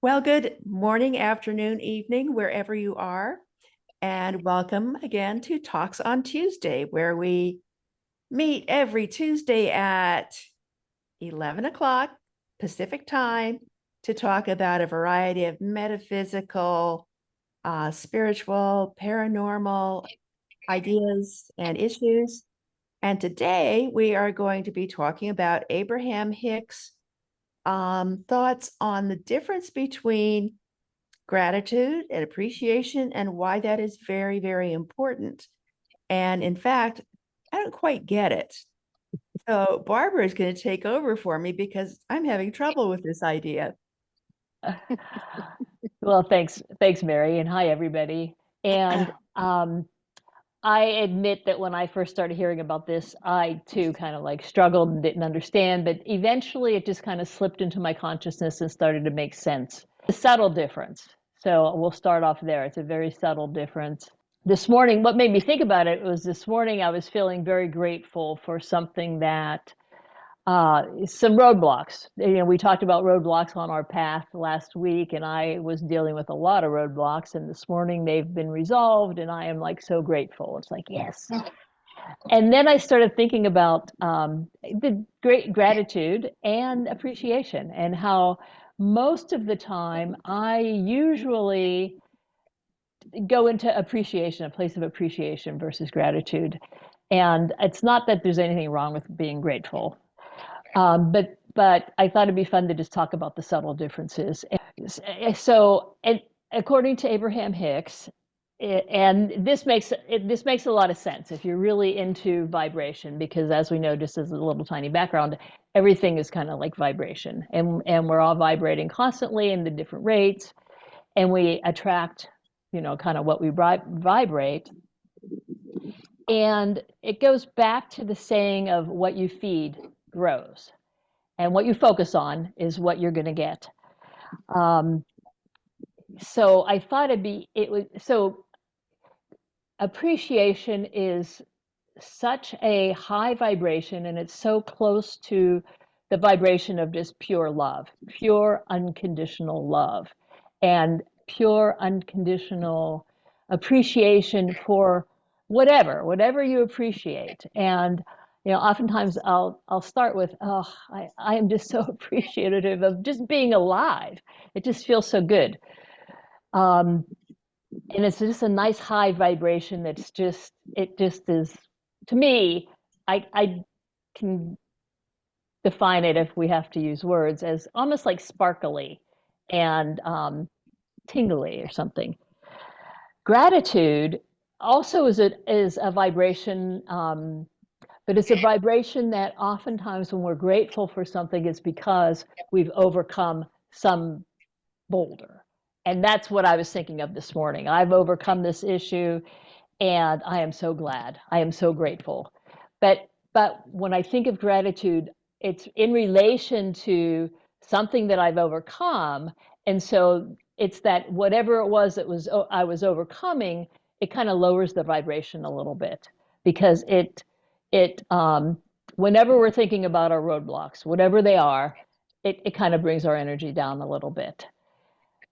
Well, good morning, afternoon, evening, wherever you are. And welcome again to Talks on Tuesday, where we meet every Tuesday at 11 o'clock Pacific time to talk about a variety of metaphysical, spiritual, paranormal ideas and issues. And today we are going to be talking about Abraham Hicks' thoughts on the difference between gratitude and appreciation and why that is very, very important. And in fact, I don't quite get it. So Barbara is going to take over for me because I'm having trouble with this idea. Well, thanks, Mary, and hi, everybody. And I admit that when I first started hearing about this, I too kind of like struggled and didn't understand, but eventually it just kind of slipped into my consciousness and started to make sense. A subtle difference. So we'll start off there. It's a very subtle difference. This morning, what made me think about it was this morning I was feeling very grateful for something that some roadblocks. We talked about roadblocks on our path last week, and I was dealing with a lot of roadblocks. And this morning they've been resolved, and I am like so grateful. It's like, yes. And then I started thinking about the great gratitude and appreciation, and how most of the time I usually go into appreciation, a place of appreciation versus gratitude. And it's not that there's anything wrong with being grateful. But I thought it'd be fun to just talk about the subtle differences. And according to Abraham Hicks, and this makes a lot of sense if you're really into vibration, because as we know, just as a little tiny background, everything is kind of like vibration, and we're all vibrating constantly in the different rates, and we attract, kind of what we vibrate. And it goes back to the saying of what you feed grows, and what you focus on is what you're going to get. Um, so I thought so appreciation is such a high vibration, and it's so close to the vibration of just pure love, pure unconditional love, and pure unconditional appreciation for whatever you appreciate. And oftentimes I'll start with, oh, I am just so appreciative of just being alive. It just feels so good. Um, and it's just a nice high vibration it just is, to me, I can define it, if we have to use words, as almost like sparkly and tingly or something. Gratitude also is a vibration, but it's a vibration that oftentimes when we're grateful for something, it's because we've overcome some boulder. And that's what I was thinking of this morning. I've overcome this issue, and I am so glad. I am so grateful. But when I think of gratitude, it's in relation to something that I've overcome, and so it's that whatever it was that I was overcoming, it kind of lowers the vibration a little bit, because it whenever we're thinking about our roadblocks, whatever they are, it kind of brings our energy down a little bit.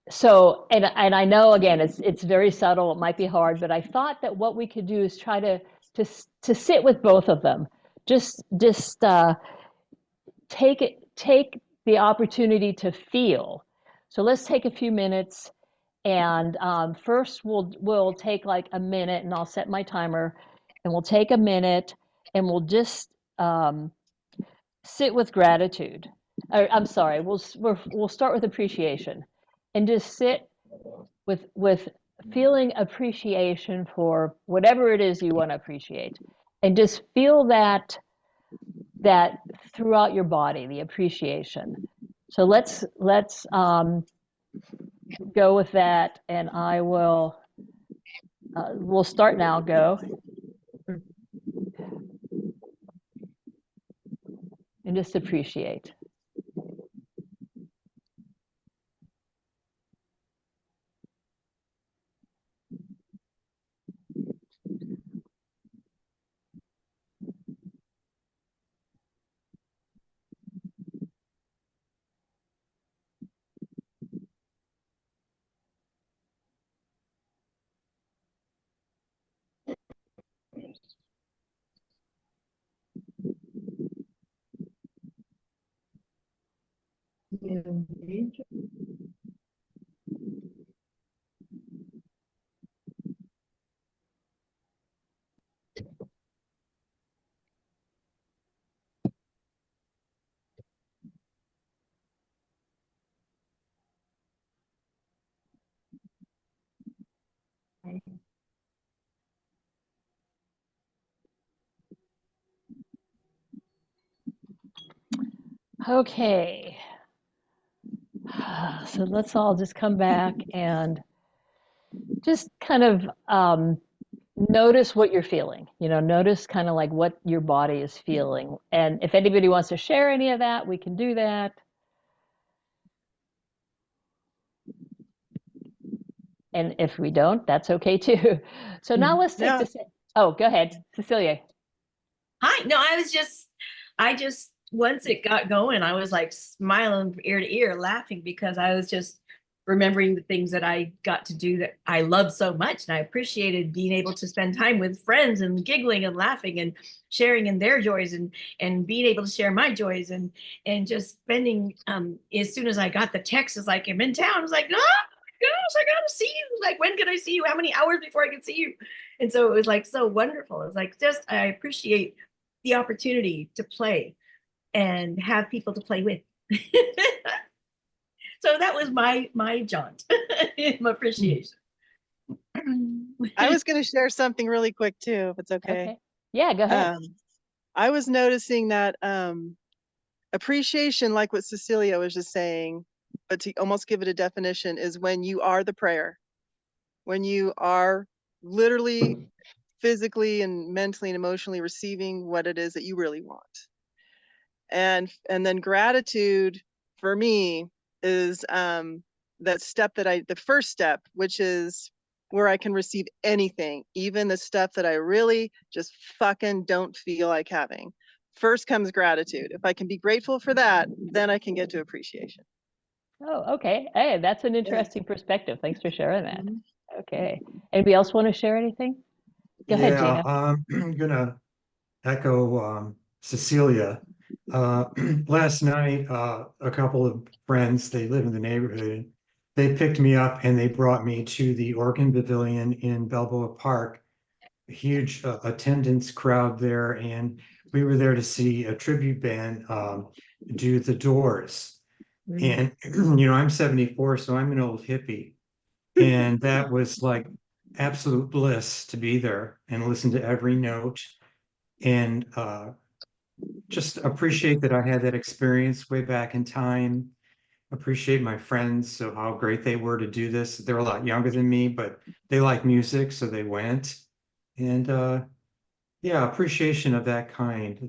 So, and I know, again, it's very subtle, it might be hard, but I thought that what we could do is try to sit with both of them. Just take the opportunity to feel. So let's take a few minutes, and first we'll take like a minute, and I'll set my timer, and we'll take a minute, and we'll just sit with gratitude. I'm sorry, we'll start with appreciation, and just sit with feeling appreciation for whatever it is you want to appreciate, and just feel that throughout your body, the appreciation. So let's go with that, and I will we'll start now. Go and just appreciate. Okay. So let's all just come back and just kind of notice what you're feeling. Notice kind of like what your body is feeling. And if anybody wants to share any of that, we can do that. And if we don't, that's okay too. So now let's take Yeah. this. Oh, go ahead, Cecilia. Hi. No, I just, once it got going, I was like smiling from ear to ear, laughing because I was just remembering the things that I got to do that I love so much. And I appreciated being able to spend time with friends and giggling and laughing and sharing in their joys and being able to share my joys and just spending, as soon as I got the text, it's like, I'm in town. I was like, oh my gosh, I gotta see you. Like, when can I see you? How many hours before I can see you? And so it was like so wonderful. It was like, just, I appreciate the opportunity to play and have people to play with. So that was my jaunt, my appreciation. I was going to share something really quick too, if it's okay. Okay. Yeah, go ahead. I was noticing that appreciation, like what Cecilia was just saying, but to almost give it a definition, is when you are the prayer, when you are literally, physically, and mentally and emotionally receiving what it is that you really want. And then gratitude for me is that step the first step, which is where I can receive anything, even the stuff that I really just fucking don't feel like having. First comes gratitude. If I can be grateful for that, then I can get to appreciation. Oh, okay. Hey, that's an interesting perspective. Thanks for sharing that. Okay. Anybody else want to share anything? Go ahead, Yeah, Gina. I'm gonna echo Cecilia. Last night, a couple of friends, they live in the neighborhood. They picked me up and they brought me to the Organ Pavilion in Balboa Park. A huge attendance crowd there, and we were there to see a tribute band do The Doors. And I'm 74, so I'm an old hippie. And that was like absolute bliss to be there and listen to every note and just appreciate that I had that experience way back in time. Appreciate my friends, so how great they were to do this. They're a lot younger than me, but they like music, so they went. And yeah, appreciation of that kind.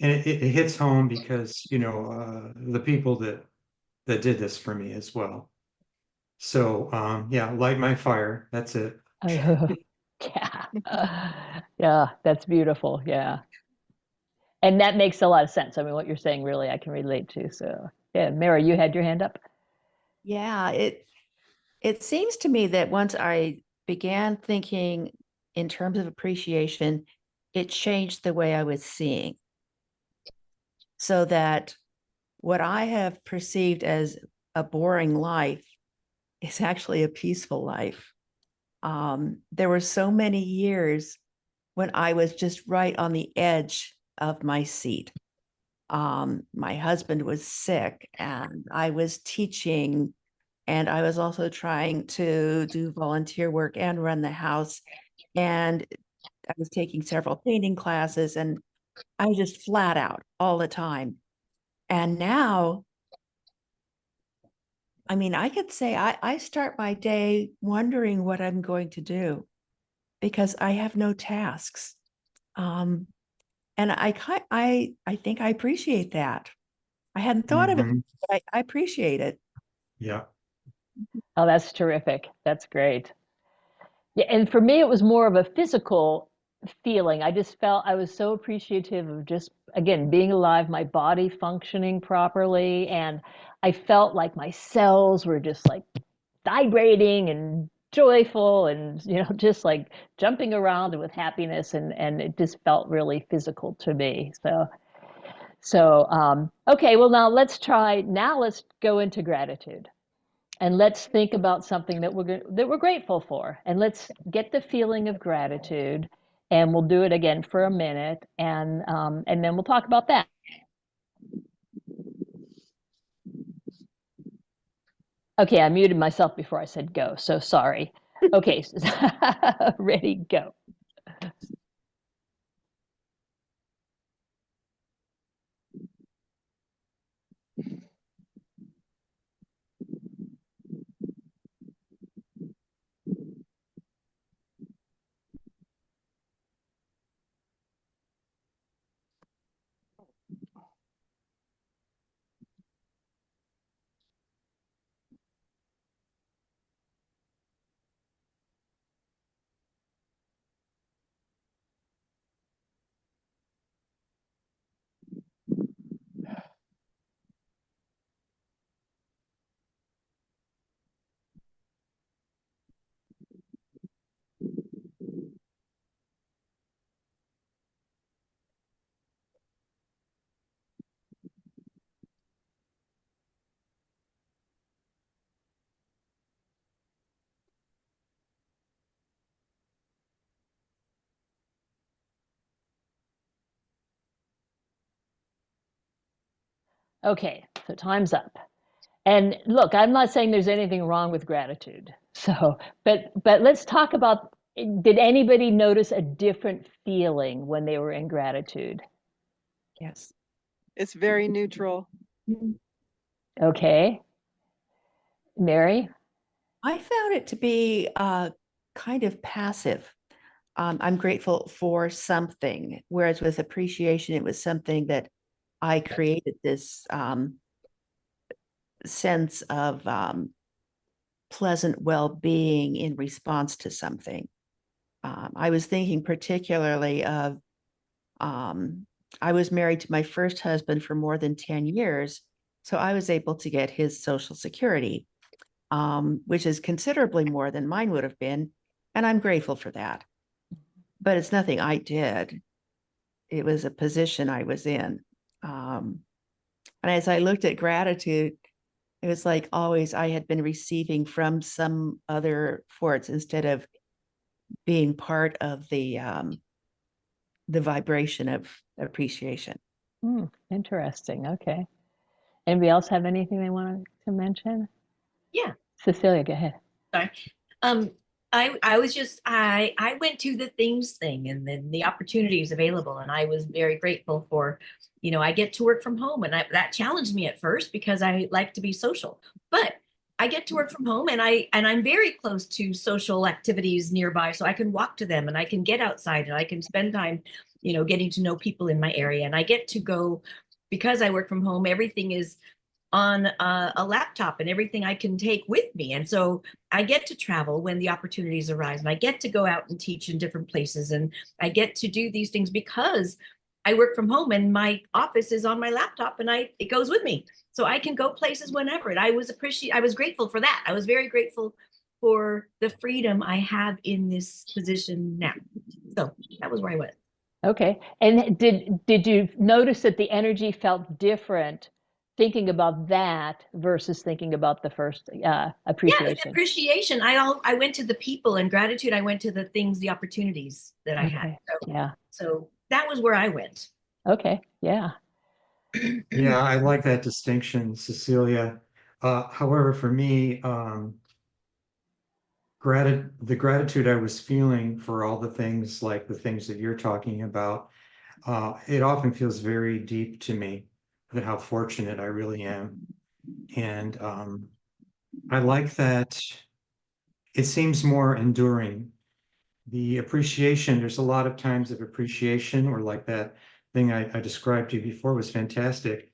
And it hits home because the people that did this for me as well. So yeah, light my fire. That's it. Yeah. Yeah, that's beautiful. Yeah. And that makes a lot of sense. I mean, what you're saying really I can relate to. So, yeah, Mary, you had your hand up. Yeah, it seems to me that once I began thinking in terms of appreciation, it changed the way I was seeing. So that what I have perceived as a boring life is actually a peaceful life. There were so many years when I was just right on the edge of my seat. My husband was sick and I was teaching, and I was also trying to do volunteer work and run the house. And I was taking several painting classes, and I was just flat out all the time. And now, I mean, I could say I start my day wondering what I'm going to do because I have no tasks. And I think I appreciate that. I hadn't thought of it, Mhm. but I appreciate it. Yeah. Oh, that's terrific. That's great. Yeah, and for me, it was more of a physical feeling. I just felt I was so appreciative of just, again, being alive, my body functioning properly. And I felt like my cells were just like vibrating and joyful and, just like jumping around with happiness. And it just felt really physical to me. So, okay, well, now let's go into gratitude. And let's think about something that we're grateful for. And let's get the feeling of gratitude. And we'll do it again for a minute, and then we'll talk about that. Okay, I muted myself before I said go, so sorry. Okay, ready, go. Okay, so time's up. And look, I'm not saying there's anything wrong with gratitude. So, but let's talk about, did anybody notice a different feeling when they were in gratitude? Yes. It's very neutral. Okay. Mary? I found it to be kind of passive. I'm grateful for something, whereas with appreciation, it was something that I created this sense of pleasant well-being in response to something. I was thinking particularly of, I was married to my first husband for more than 10 years, so I was able to get his Social Security, which is considerably more than mine would have been, and I'm grateful for that. But it's nothing I did. It was a position I was in. And as I looked at gratitude, it was like always I had been receiving from some other force instead of being part of the vibration of appreciation. Interesting. Okay. Anybody else have anything they wanted to mention? Yeah. Cecilia, go ahead. Sorry. Um, I was just I went to the things thing and then the opportunities available, and I was very grateful for, I get to work from home, and that challenged me at first because I like to be social, but I get to work from home, and I'm very close to social activities nearby, so I can walk to them and I can get outside and I can spend time, getting to know people in my area, and I get to go because I work from home. Everything is on a laptop and everything I can take with me. And so I get to travel when the opportunities arise, and I get to go out and teach in different places. And I get to do these things because I work from home and my office is on my laptop and it goes with me. So I can go places whenever. And I was grateful for that. I was very grateful for the freedom I have in this position now. So that was where I went. Okay. And did you notice that the energy felt different thinking about that versus thinking about the first appreciation? Appreciation. I went to the people, and gratitude, I went to the things, the opportunities that I had. Yeah. So that was where I went. Okay. Yeah. Yeah, I like that distinction, Cecilia. However, for me, the gratitude I was feeling for all the things like the things that you're talking about, it often feels very deep to me that how fortunate I really am. And I like that it seems more enduring. The appreciation, there's a lot of times of appreciation, or like that thing I described to you before was fantastic,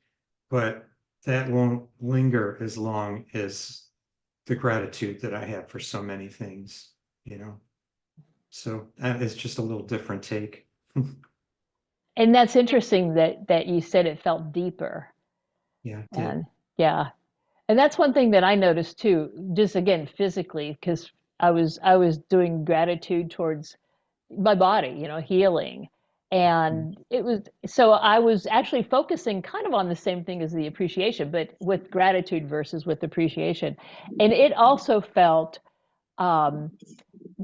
but that won't linger as long as the gratitude that I have for so many things, you know? So it's just a little different take. And that's interesting that you said it felt deeper. Yeah, it did. And yeah. And that's one thing that I noticed too, just again physically, because I was doing gratitude towards my body, healing. And it was, so I was actually focusing kind of on the same thing as the appreciation, but with gratitude versus with appreciation. And it also felt, um,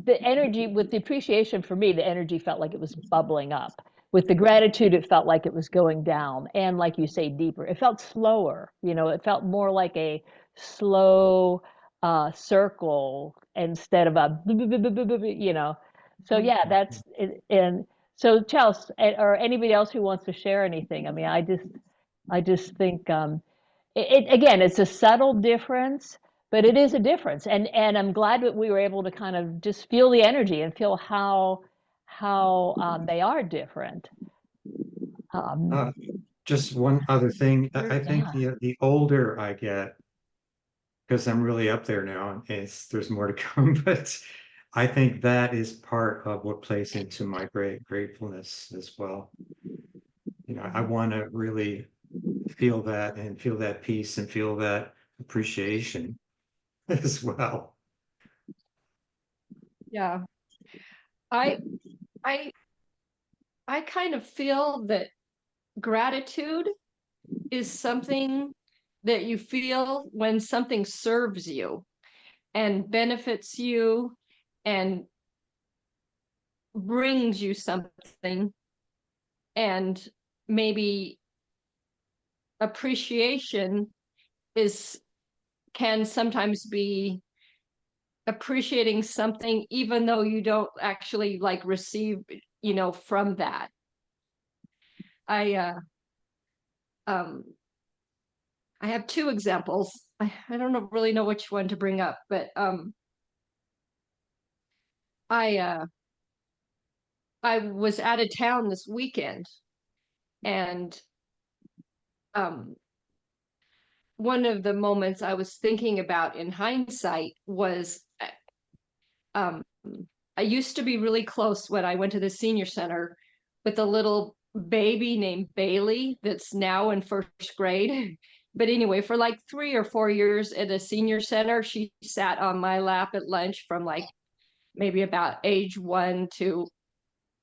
the energy with the appreciation for me, the energy felt like it was bubbling up. With the gratitude, it felt like it was going down. And like you say, deeper. It felt slower. It felt more like a slow circle instead of a, So yeah, that's it. And so Chelsea, or anybody else who wants to share anything. I mean, I just think again, it's a subtle difference, but it is a difference. And I'm glad that we were able to kind of just feel the energy and feel how they are different. Um, Uh, just one other thing. I think yeah. the older I get, because I'm really up there now, and there's more to come, but I think that is part of what plays into my great gratefulness as well. I want to really feel that and feel that peace and feel that appreciation as well. Yeah. I I I kind of feel that gratitude is something that you feel when something serves you and benefits you and brings you something, and maybe appreciation is can sometimes be appreciating something even though you don't actually like receive from that. I I have two examples. I don't really know which one to bring up, but I I was out of town this weekend, and um one of the moments I was thinking about in hindsight was um I used to be really close when I went to the senior center with a little baby named Bailey that's now in first grade. But anyway, for like 3 or 4 years at a senior center, she sat on my lap at lunch from like maybe about age 1 to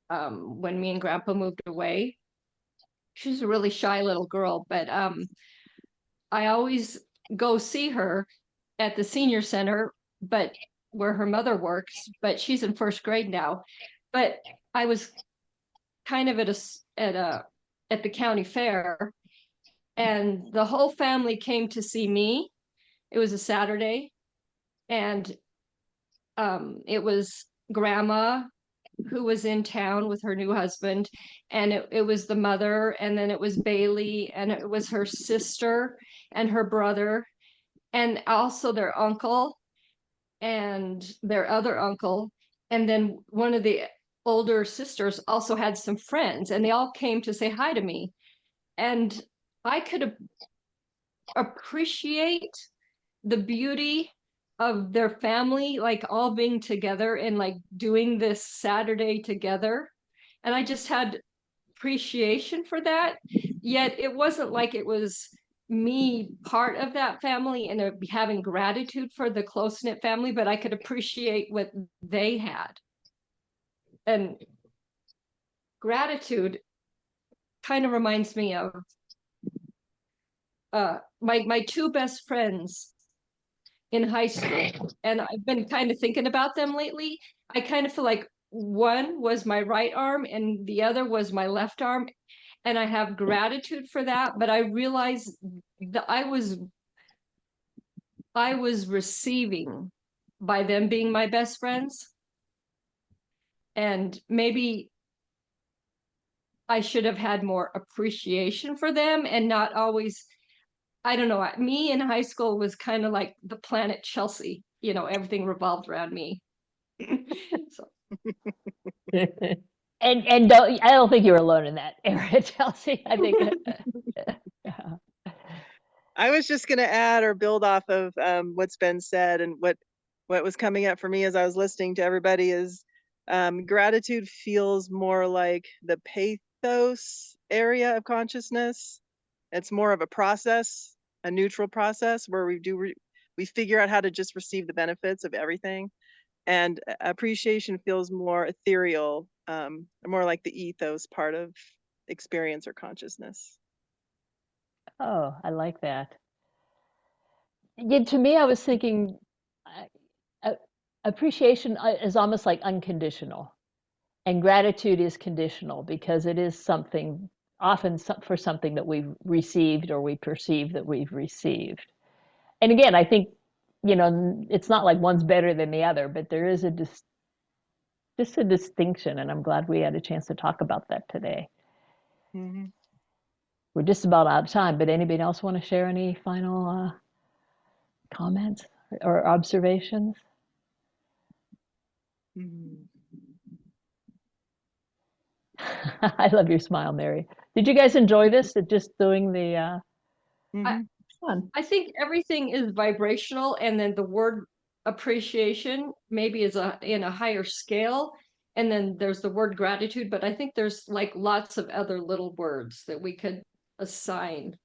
when me and Grandpa moved away. She was a really shy little girl, but I always go see her at the senior center, but where her mother works, but she's in first grade now. But I was kind of at the county fair, and the whole family came to see me. It was a Saturday, and it was Grandma who was in town with her new husband, and it was the mother, and then it was Bailey, and it was her sister and her brother, and also their uncle and their other uncle. And then one of the older sisters also had some friends, and they all came to say hi to me. And I could appreciate the beauty of their family, like all being together and like doing this Saturday together. And I just had appreciation for that. Yet it wasn't like it was me part of that family and having gratitude for the close knit family, but I could appreciate what they had. And gratitude kind of reminds me of my two best friends in high school, and I've been kind of thinking about them lately. I kind of feel like one was my right arm and the other was my left arm, and I have gratitude for that. But I realized that I was receiving by them being my best friends, and maybe I should have had more appreciation for them and not always. I don't know. Me in high school was kind of like the planet Chelsea. Everything revolved around me. So. And I don't think you're alone in that area, Chelsea. I think. Yeah. I was just going to add or build off of what's been said, and what was coming up for me as I was listening to everybody is gratitude feels more like the pathos area of consciousness. It's more of a process, a neutral process where we figure out how to just receive the benefits of everything. And appreciation feels more ethereal, more like the ethos part of experience or consciousness. Oh, I like that. Yeah, to me, I was thinking appreciation is almost like unconditional, and gratitude is conditional because it is something often for something that we've received or we perceive that we've received. And again, I think, it's not like one's better than the other, but there is just a distinction, and I'm glad we had a chance to talk about that today. Mm-hmm. We're just about out of time, but anybody else want to share any final comments or observations? Mm-hmm. I love your smile, Mary. Did you guys enjoy this? Just doing the Mm-hmm. Fun. I think everything is vibrational, and then the word appreciation maybe is in a higher scale, and then there's the word gratitude, but I think there's like lots of other little words that we could assign.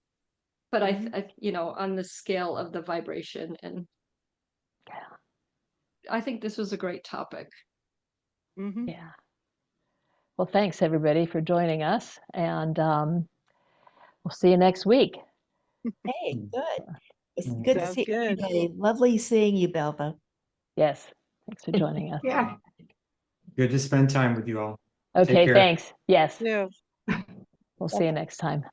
But on the scale of the vibration, and I think this was a great topic. Mm-hmm. yeah. Well, thanks everybody for joining us, and we'll see you next week. Hey, good. It's Mm. good to Sounds see good. everybody. Lovely seeing you, Belva. Yes, thanks for joining us. Yeah. Good to spend time with you all. Take Okay, care. thanks. Yes, Yeah. we'll see you next time.